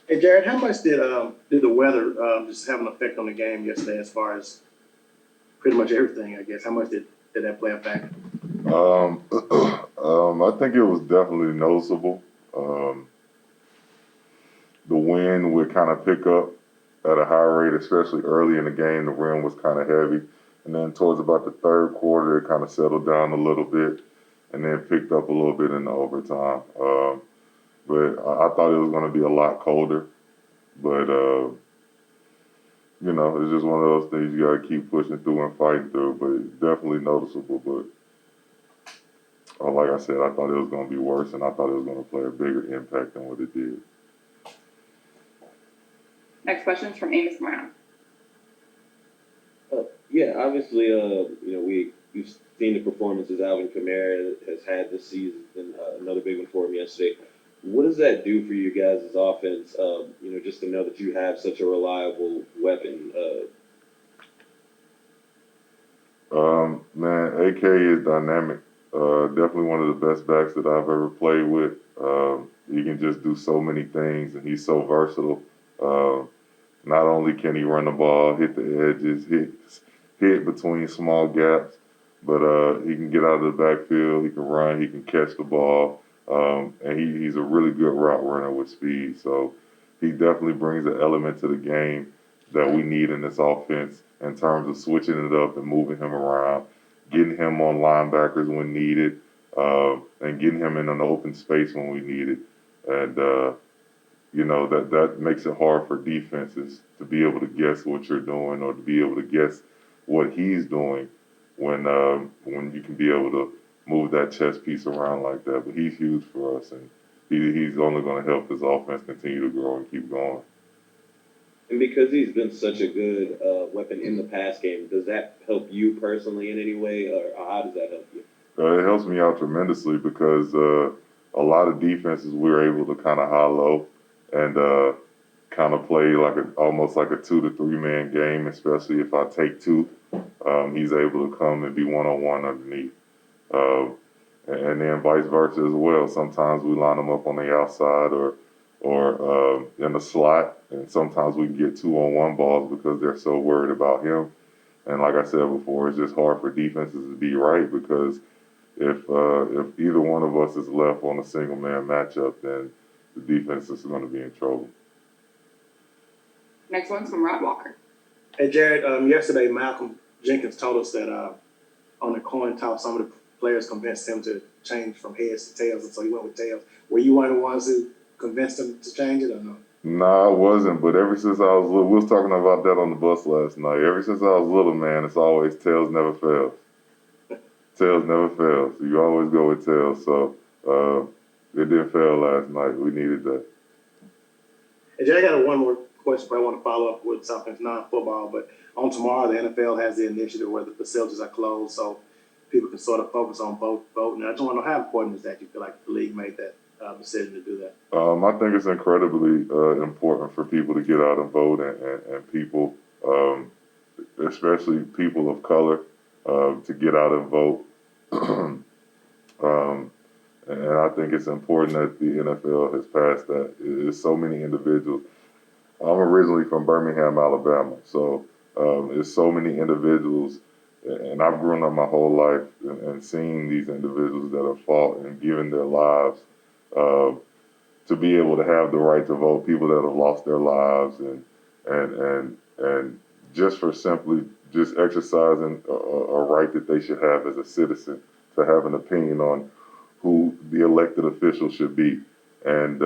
Hey Jared, how much did the weather just have an effect on the game yesterday, as far as pretty much everything? I guess how much did that play a factor? I think it was definitely noticeable. Um, the wind would kind of pick up at a high rate, especially early in the game. The wind was kind of heavy, and then towards about the third quarter, it kind of settled down a little bit, and then picked up a little bit in the overtime. But I thought it was going to be a lot colder. But it's just one of those things you got to keep pushing through and fighting through. But it's definitely noticeable. But like I said, I thought it was going to be worse, and I thought it was going to play a bigger impact than what it did. Next question is from Amos Brown. Yeah, obviously, we've seen the performances Alvin Kamara has had this season, and another big one for him yesterday. What does that do for you guys' offense? Just to know that you have such a reliable weapon. Man, AK is dynamic. Definitely one of the best backs that I've ever played with. He can just do so many things, and he's so versatile. Uh, Not only can he run the ball, hit the edges, hit between small gaps, but he can get out of the backfield. He can run. He can catch the ball, and he's a really good route runner with speed. So he definitely brings an element to the game that we need in this offense in terms of switching it up and moving him around, getting him on linebackers when needed, and getting him in an open space when we need it. And that makes it hard for defenses to be able to guess what you're doing or to be able to guess what he's doing when you can be able to move that chess piece around like that. But he's huge for us, and he's only going to help this offense continue to grow and keep going. And because he's been such a good weapon in the pass game, does that help you personally in any way, or how does that help you? It helps me out tremendously because a lot of defenses we're able to kind of high low and kind of play like almost like a 2 to 3 man game, especially if I take two. He's able to come and be 1-on-1 underneath. Uh, and then vice versa as well. Sometimes we line them up on the outside or in the slot, and sometimes we can get 2-on-1 balls because they're so worried about him. And like I said before, it's just hard for defenses to be right because if either one of us is left on a single man matchup, then the defense is going to be in trouble. Next one's from Rod Walker. Hey Jared, yesterday Malcolm Jenkins told us that on the coin toss, some of the players convinced him to change from heads to tails, and so he went with tails. Were you one of the ones who convinced him to change it, or no? Nah, I wasn't. But ever since I was little, we was talking about that on the bus last night. Ever since I was little, man, it's always tails never fails. Tails never fails. You always go with tails. So it didn't fail last night. We needed that. Hey Jared, I got one more question, but I want to follow up with something non-football. But on tomorrow, the NFL has the initiative where the facilities are closed, so people can sort of focus on voting. And I just want to know how important is that? You feel like the league made that decision to do that? I think it's incredibly important for people to get out and vote and people, especially people of color, to get out and vote. um, and I think it's important that the NFL has passed that. There's so many individuals. I'm originally from Birmingham, Alabama, so there's so many individuals, and I've grown up my whole life and seen these individuals that have fought and given their lives uh, to be able to have the right to vote. People that have lost their lives and just for simply just exercising a right that they should have as a citizen to have an opinion on who the elected official should be. And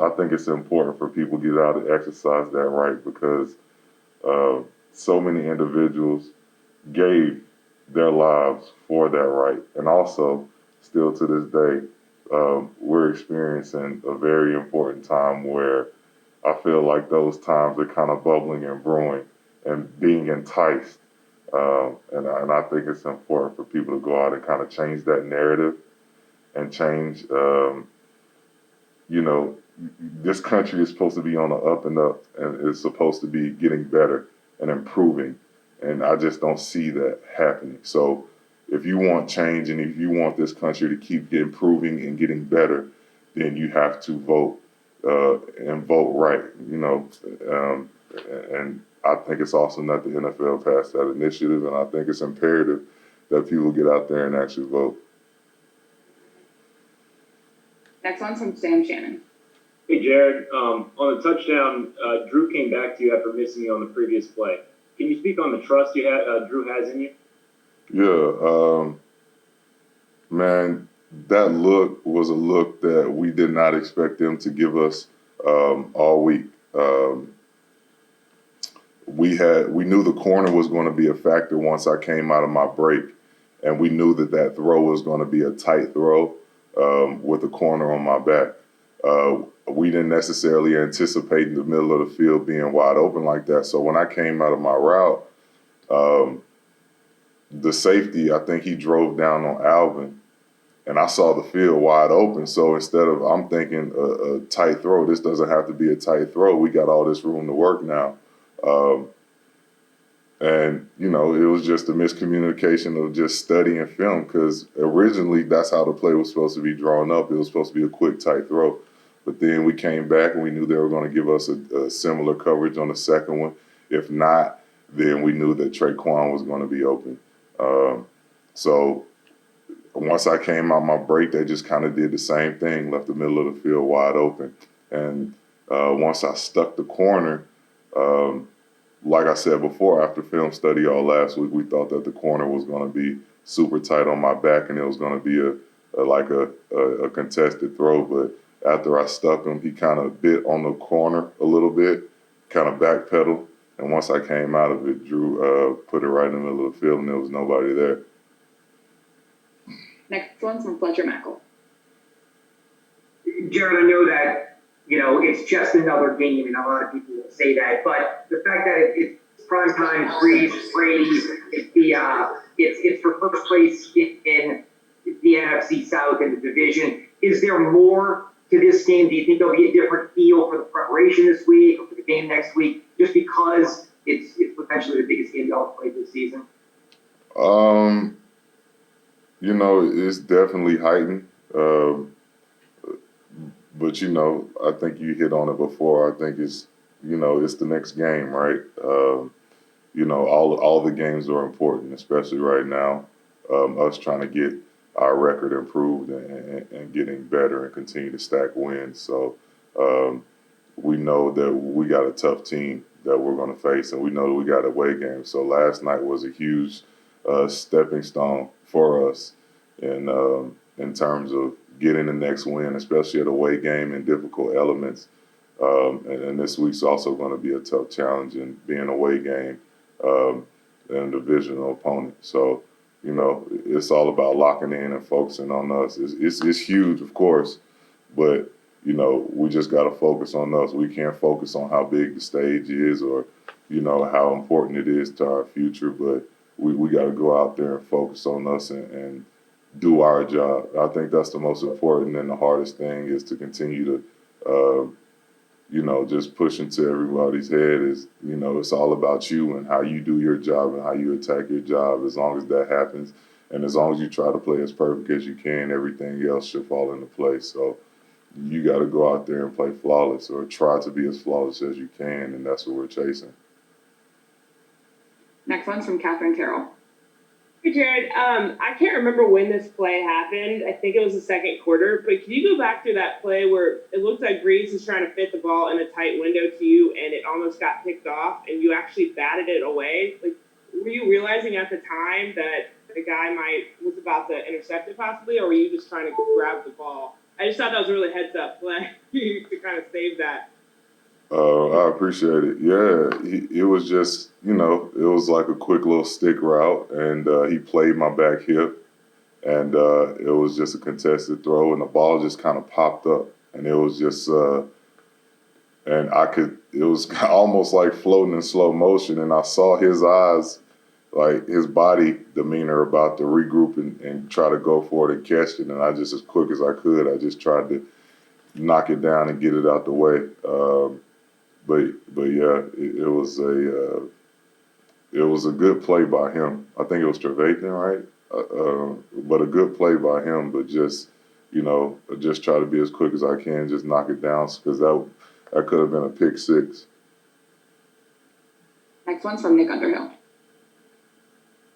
I think it's important for people to get out and exercise that right because so many individuals gave their lives for that right. And also, still to this day, we're experiencing a very important time where I feel like those times are kind of bubbling and brewing and being enticed. And I think it's important for people to go out and kind of change that narrative and change, you know, this country is supposed to be on the up and up and is supposed to be getting better and improving. And I just don't see that happening. So if you want change and if you want this country to keep improving and getting better, then you have to vote and vote right, and I think it's awesome that the NFL passed that initiative, and I think it's imperative that people get out there and actually vote. Next one's from Sam Shannon. Hey, Jared. On the touchdown, Drew came back to you after missing you on the previous play. Can you speak on the trust Drew has in you? Yeah, man, that look was a look that we did not expect them to give us all week. We knew the corner was going to be a factor once I came out of my break, and we knew that throw was going to be a tight throw with the corner on my back. We didn't necessarily anticipate in the middle of the field being wide open like that. So when I came out of my route, the safety, I think he drove down on Alvin, and I saw the field wide open. So instead of, I'm thinking a tight throw, this doesn't have to be a tight throw. We got all this room to work now. And, it was just a miscommunication of just studying film, because originally that's how the play was supposed to be drawn up. It was supposed to be a quick, tight throw. But then we came back and we knew they were going to give us a similar coverage on the second one. If not, then we knew that Traquan was going to be open. So once I came out my break, they just kind of did the same thing, left the middle of the field wide open. And once I stuck the corner, like I said before, after film study all last week, we thought that the corner was going to be super tight on my back and it was going to be a contested throw. But after I stuck him, he kind of bit on the corner a little bit, kind of backpedaled. And once I came out of it, Drew put it right in the middle of the field and there was nobody there. Next one's from Fletcher Mackel. Jared, I know that, it's just another game, and a lot of people will say that, but the fact that it's prime time, Breeze, Brady, it's for first place in the NFC South in the division. Is there more to this game? Do you think there'll be a different feel for the preparation this week or for the game next week, just because it's potentially the biggest game y'all played this season? It's definitely heightened. But I think you hit on it before. I think it's the next game, right? All the games are important, especially right now. Us trying to get our record improved and getting better and continue to stack wins. So we know that we got a tough team that we're going to face, and we know that we got away games. So last night was a huge stepping stone for us in terms of getting the next win, especially at away game in difficult elements. And this week's also going to be a tough challenge in being away game and a divisional opponent. So, it's all about locking in and focusing on us. It's huge, of course, but, we just got to focus on us. We can't focus on how big the stage is or, how important it is to our future, but we got to go out there and focus on us and do our job. I think that's the most important and the hardest thing is to continue to, just push into everybody's head is, it's all about you and how you do your job and how you attack your job. As long as that happens and as long as you try to play as perfect as you can, everything else should fall into place. So you got to go out there and play flawless or try to be as flawless as you can, and that's what we're chasing. Next one's from Catherine Carroll. Hey, Jared. I can't remember when this play happened. I think it was the second quarter. But can you go back to that play where it looks like Breeze is trying to fit the ball in a tight window to you, and it almost got picked off, and you actually batted it away? Like, were you realizing at the time that the guy was about to intercept it possibly, or were you just trying to grab the ball? I just thought that was a really heads-up play to kind of save that. I appreciate it. Yeah, it was just, it was like a quick little stick route, and he played my back hip, and it was just a contested throw, and the ball just kind of popped up, and it was just, and it was almost like floating in slow motion, and I saw his eyes, like his body demeanor about to regroup and try to go for it and catch it, and I just, as quick as I could, I just tried to knock it down and get it out the way. But yeah, it was a good play by him. I think it was Trevathan, right? But a good play by him. But just just try to be as quick as I can, just knock it down, because that could have been a pick six. Next one's from Nick Underhill.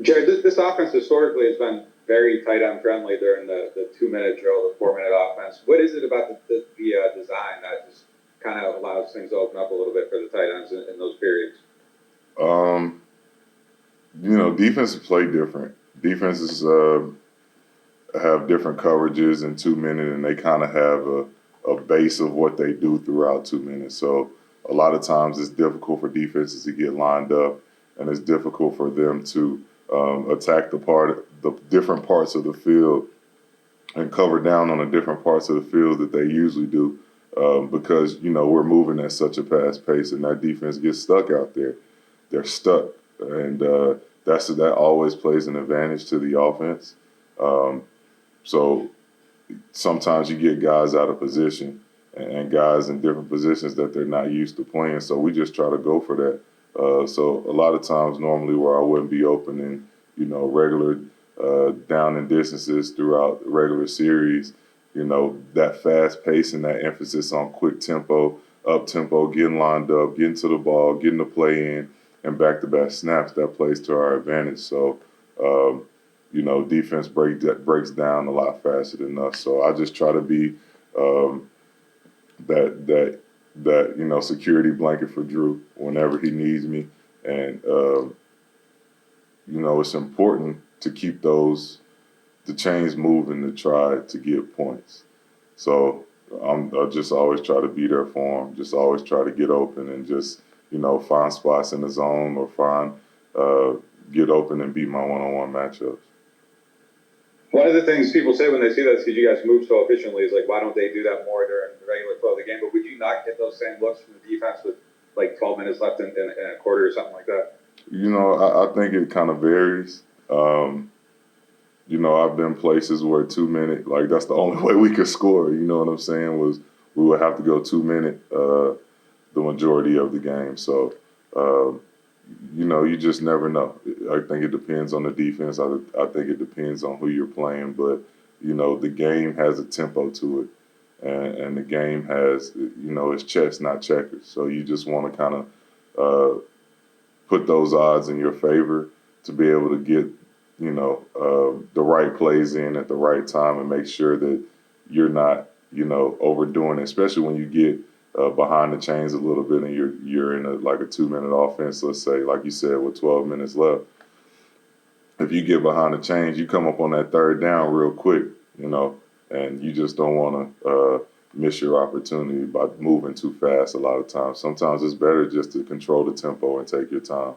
Jared, this offense historically has been very tight end friendly during the 2-minute drill, the 4-minute offense. What is it about the design that just kind of allows things to open up a little bit for the tight ends in those periods? Defenses play different. Defenses have different coverages in 2 minutes, and they kind of have a base of what they do throughout 2 minutes. So a lot of times it's difficult for defenses to get lined up, and it's difficult for them to attack the different parts of the field and cover down on the different parts of the field that they usually do, because we're moving at such a fast pace, and that defense gets stuck out there. They're stuck, and that always plays an advantage to the offense. So sometimes you get guys out of position and guys in different positions that they're not used to playing. So we just try to go for that. So a lot of times normally where I wouldn't be open in, regular down and distances throughout the regular series, that fast pace and that emphasis on quick tempo, up tempo, getting lined up, getting to the ball, getting the play in, and back-to-back snaps, that plays to our advantage. So, defense breaks down a lot faster than us. So I just try to be that security blanket for Drew whenever he needs me, and it's important to keep the chains moving to try to get points. So I just always try to be there for him. Just always try to get open and just find spots in the zone or get open and beat my one-on-one matchups. One of the things people say when they see that is because you guys move so efficiently is like, why don't they do that more during the regular flow of the game? But would you not get those same looks from the defense with like 12 minutes left in a quarter or something like that? I think it kind of varies. I've been places where 2 minute, like that's the only way we could score. You know what I'm saying? Was we would have to go 2 minute the majority of the game. So, you just never know. I think it depends on the defense. I think it depends on who you're playing. But, the game has a tempo to it. And the game has, it's chess, not checkers. So you just want to kind of put those odds in your favor to be able to get, the right plays in at the right time and make sure that you're not, overdoing it, especially when you get behind the chains a little bit and you're in a 2-minute offense, let's say, like you said, with 12 minutes left. If you get behind the chains, you come up on that third down real quick, and you just don't want to miss your opportunity by moving too fast a lot of times. Sometimes it's better just to control the tempo and take your time.